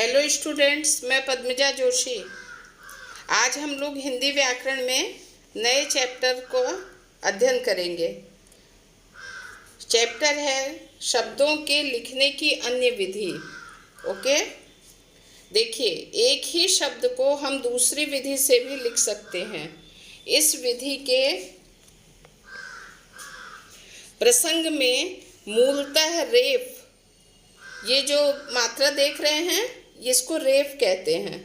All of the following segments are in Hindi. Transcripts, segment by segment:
हेलो स्टूडेंट्स, मैं पद्मजा जोशी। आज हम लोग हिंदी व्याकरण में नए चैप्टर को अध्ययन करेंगे। चैप्टर है शब्दों के लिखने की अन्य विधि। ओके, देखिए, एक ही शब्द को हम दूसरी विधि से भी लिख सकते हैं। इस विधि के प्रसंग में मूलतः रेफ, ये जो मात्रा देख रहे हैं इसको रेफ कहते हैं,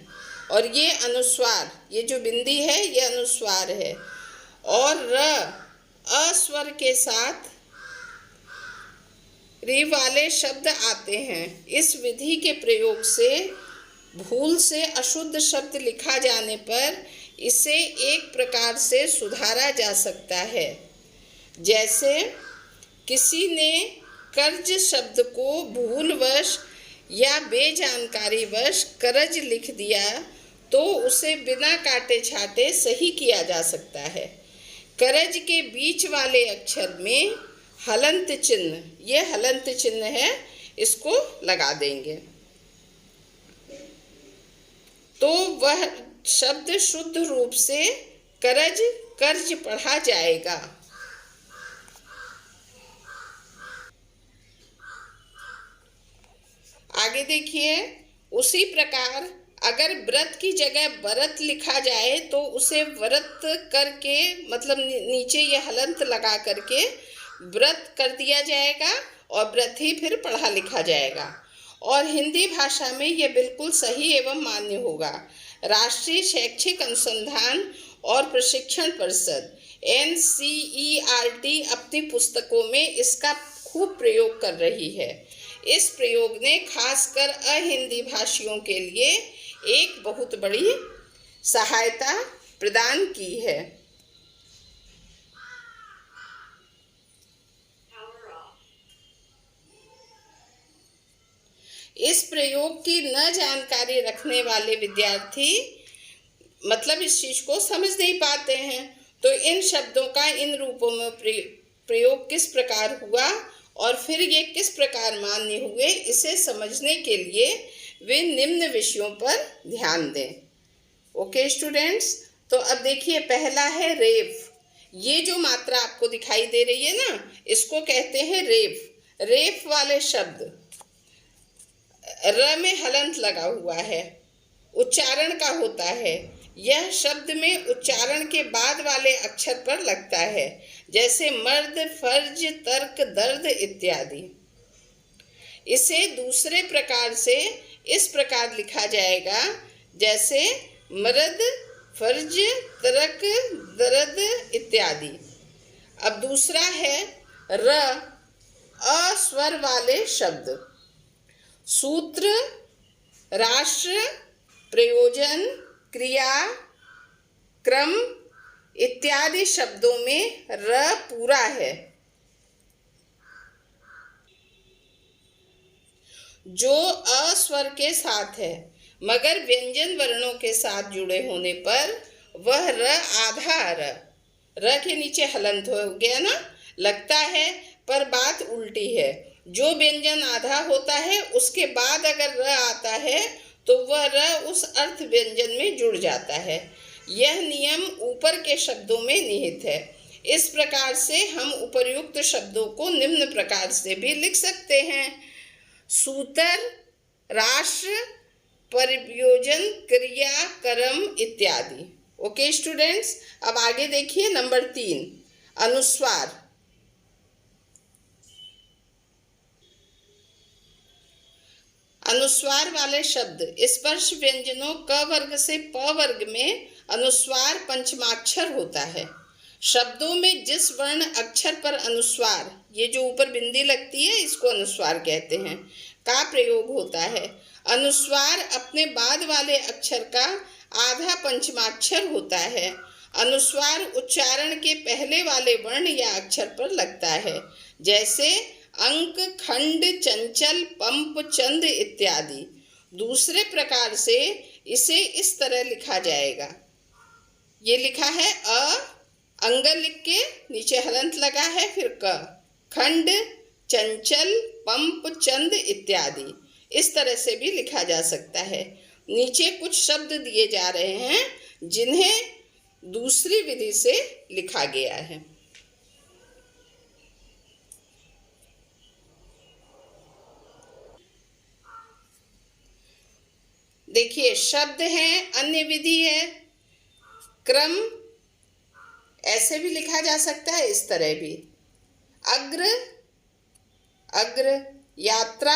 और ये अनुस्वार, ये जो बिंदी है ये अनुस्वार है, और र अस्वर के साथ री वाले शब्द आते हैं। इस विधि के प्रयोग से भूल से अशुद्ध शब्द लिखा जाने पर इसे एक प्रकार से सुधारा जा सकता है। जैसे किसी ने कर्ज शब्द को भूलवश या बेजानकारीवश करज लिख दिया तो उसे बिना काटे छाटे सही किया जा सकता है। करज के बीच वाले अक्षर में हलंत चिन्ह, ये हलंत चिन्ह है, इसको लगा देंगे तो वह शब्द शुद्ध रूप से करज कर्ज पढ़ा जाएगा। आगे देखिए, उसी प्रकार अगर व्रत की जगह व्रत लिखा जाए तो उसे व्रत करके, मतलब नीचे ये हलंत लगा करके व्रत कर दिया जाएगा और व्रत ही फिर पढ़ा लिखा जाएगा, और हिंदी भाषा में यह बिल्कुल सही एवं मान्य होगा। राष्ट्रीय शैक्षिक अनुसंधान और प्रशिक्षण परिषद NCERT अपनी पुस्तकों में इसका खूब प्रयोग कर रही है। इस प्रयोग ने खासकर अहिंदी भाषियों के लिए एक बहुत बड़ी सहायता प्रदान की है। इस प्रयोग की न जानकारी रखने वाले विद्यार्थी मतलब इस चीज को समझ नहीं पाते हैं, तो इन शब्दों का इन रूपों में प्रयोग किस प्रकार हुआ और फिर ये किस प्रकार मान्य हुए, इसे समझने के लिए वे निम्न विषयों पर ध्यान दें। ओके स्टूडेंट्स, तो अब देखिए, पहला है रेफ। ये जो मात्रा आपको दिखाई दे रही है ना, इसको कहते हैं रेफ। रेफ वाले शब्द, र में हलंत लगा हुआ है, उच्चारण का होता है। यह शब्द में उच्चारण के बाद वाले अक्षर पर लगता है, जैसे मर्द, फर्ज, तर्क, दर्द इत्यादि। इसे दूसरे प्रकार से इस प्रकार लिखा जाएगा, जैसे मर्द, फर्ज, तर्क, दर्द इत्यादि। अब दूसरा है र अस्वर वाले शब्द। सूत्र, राष्ट्र, प्रयोजन, क्रिया, क्रम इत्यादि शब्दों में र पूरा है, जो अस्वर के साथ है, मगर व्यंजन वर्णों के साथ जुड़े होने पर वह र आधा र के नीचे हलंत हो गया ना, लगता है, पर बात उल्टी है। जो व्यंजन आधा होता है उसके बाद अगर र आता है तो वह र उस अर्थ व्यंजन में जुड़ जाता है। यह नियम ऊपर के शब्दों में निहित है। इस प्रकार से हम उपर्युक्त शब्दों को निम्न प्रकार से भी लिख सकते हैं: सूत्र, राष्ट्र, प्रयोजन, क्रिया, कर्म इत्यादि। ओके स्टूडेंट्स, अब आगे देखिए नंबर 3, अनुस्वार। अनुस्वार वाले शब्द। स्पर्श व्यंजनों क वर्ग से प वर्ग में अनुस्वार पंचमाक्षर होता है। शब्दों में जिस वर्ण अक्षर पर अनुस्वार, ये जो ऊपर बिंदी लगती है इसको अनुस्वार कहते हैं, का प्रयोग होता है, अनुस्वार अपने बाद वाले अक्षर का आधा पंचमाक्षर होता है। अनुस्वार उच्चारण के पहले वाले वर्ण या अक्षर पर लगता है, जैसे अंक, खंड, चंचल, पंप, चंद इत्यादि। दूसरे प्रकार से इसे इस तरह लिखा जाएगा, ये लिखा है अंग लिख के नीचे हलंत लगा है, फिर क, खंड, चंचल, पंप, चंद इत्यादि। इस तरह से भी लिखा जा सकता है। नीचे कुछ शब्द दिए जा रहे हैं जिन्हें दूसरी विधि से लिखा गया है। देखिए, शब्द हैं, अन्य विधि है, क्रम ऐसे भी लिखा जा सकता है, इस तरह भी। अग्र, अग्र, यात्रा,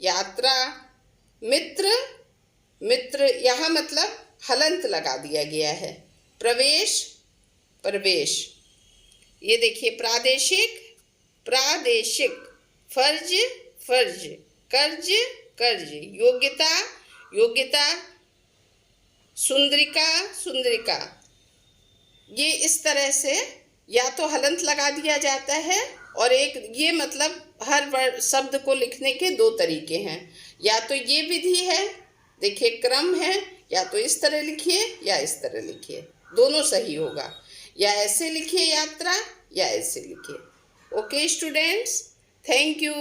यात्रा, मित्र, मित्र, यहाँ मतलब हलंत लगा दिया गया है। प्रवेश, प्रवेश। ये देखिए, प्रादेशिक, प्रादेशिक, फर्ज, फर्ज, कर्ज, कर्ज, योग्यता, योग्यता, सुंदरिका, सुंदरिका। ये इस तरह से या तो हलंत लगा दिया जाता है, और एक ये मतलब हर शब्द को लिखने के दो तरीके हैं। या तो ये विधि है, देखिए क्रम है, या तो इस तरह लिखिए या इस तरह लिखिए, दोनों सही होगा। या ऐसे लिखिए यात्रा, या ऐसे लिखिए। Okay students, thank you.